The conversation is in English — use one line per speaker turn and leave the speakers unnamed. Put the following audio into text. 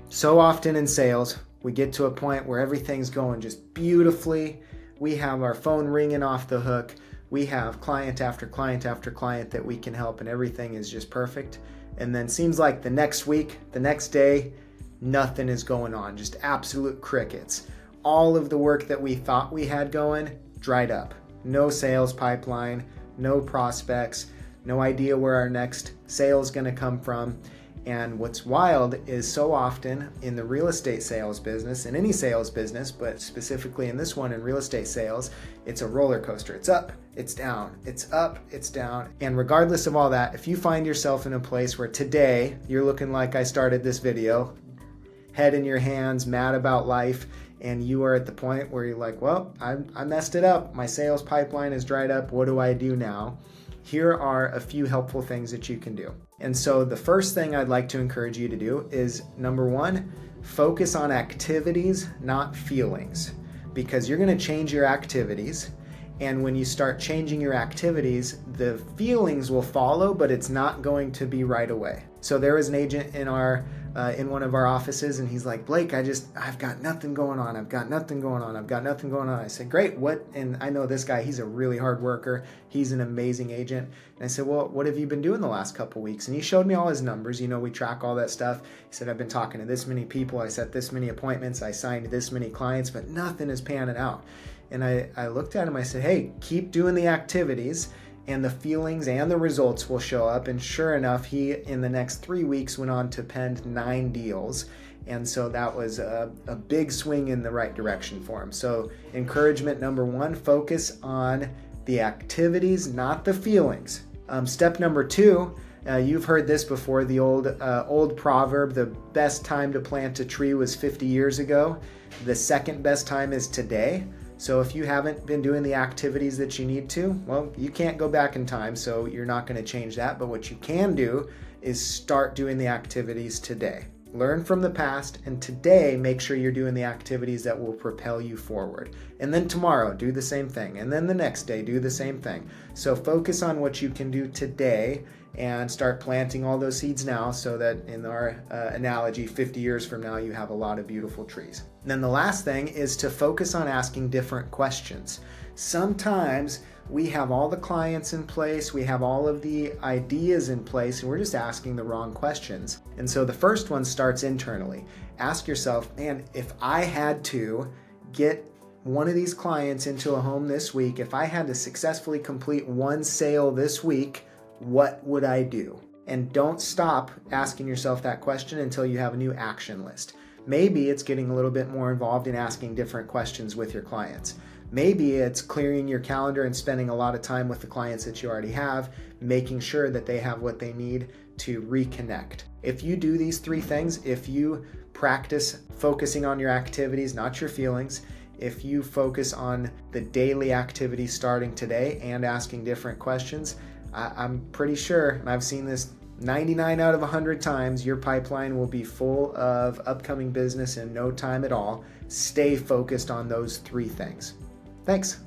So often in sales, we get to a point where everything's going just beautifully. We have our phone ringing off the hook. We have client after client after client that we can help, and everything is just perfect. And then seems like the next week, the next day, nothing is going on, just absolute crickets. All of the work that we thought we had going dried up. No sales pipeline, no prospects, no idea where our next sale is going to come from. And what's wild is so often in the real estate sales business, in any sales business, but specifically in this one in real estate sales, it's a roller coaster. It's up, it's down, it's up, it's down. And regardless of all that, if you find yourself in a place where today you're looking like I started this video, head in your hands, mad about life, and you are at the point where you're like, well, I messed it up. My sales pipeline is dried up. What do I do now? Here are a few helpful things that you can do. And so the first thing I'd like to encourage you to do is, number one, focus on activities, not feelings, because you're going to change your activities. And when you start changing your activities, the feelings will follow, but it's not going to be right away. So there was an agent in one of our offices, and he's like, Blake, I've got nothing going on. I've got nothing going on. I've got nothing going on. I said, great. What? And I know this guy, he's a really hard worker. He's an amazing agent. And I said, well, what have you been doing the last couple weeks? And he showed me all his numbers. We track all that stuff. He said, I've been talking to this many people. I set this many appointments. I signed this many clients, but nothing is panning out. And I looked at him, I said, hey, keep doing the activities and the feelings and the results will show up. And sure enough, he, in the next 3 weeks, went on to pen 9 deals. And so that was a big swing in the right direction for him. So encouragement number one, focus on the activities, not the feelings. Step number two, you've heard this before, the old proverb, the best time to plant a tree was 50 years ago. The second best time is today. So if you haven't been doing the activities that you need to, well, you can't go back in time, so you're not going to change that. But what you can do is start doing the activities today. Learn from the past, and today make sure you're doing the activities that will propel you forward. And then tomorrow, do the same thing. And then the next day, do the same thing. So focus on what you can do today and start planting all those seeds now, so that in our analogy, 50 years from now, you have a lot of beautiful trees. And then the last thing is to focus on asking different questions. Sometimes we have all the clients in place, we have all of the ideas in place, and we're just asking the wrong questions. And so the first one starts internally. Ask yourself, man, if I had to get one of these clients into a home this week, if I had to successfully complete one sale this week, what would I do? And don't stop asking yourself that question until you have a new action list. Maybe it's getting a little bit more involved in asking different questions with your clients. Maybe it's clearing your calendar and spending a lot of time with the clients that you already have, making sure that they have what they need to reconnect. If you do these 3 things, if you practice focusing on your activities, not your feelings, if you focus on the daily activities starting today and asking different questions, I'm pretty sure, and I've seen this 99 out of 100 times, your pipeline will be full of upcoming business in no time at all. Stay focused on those 3 things. Thanks.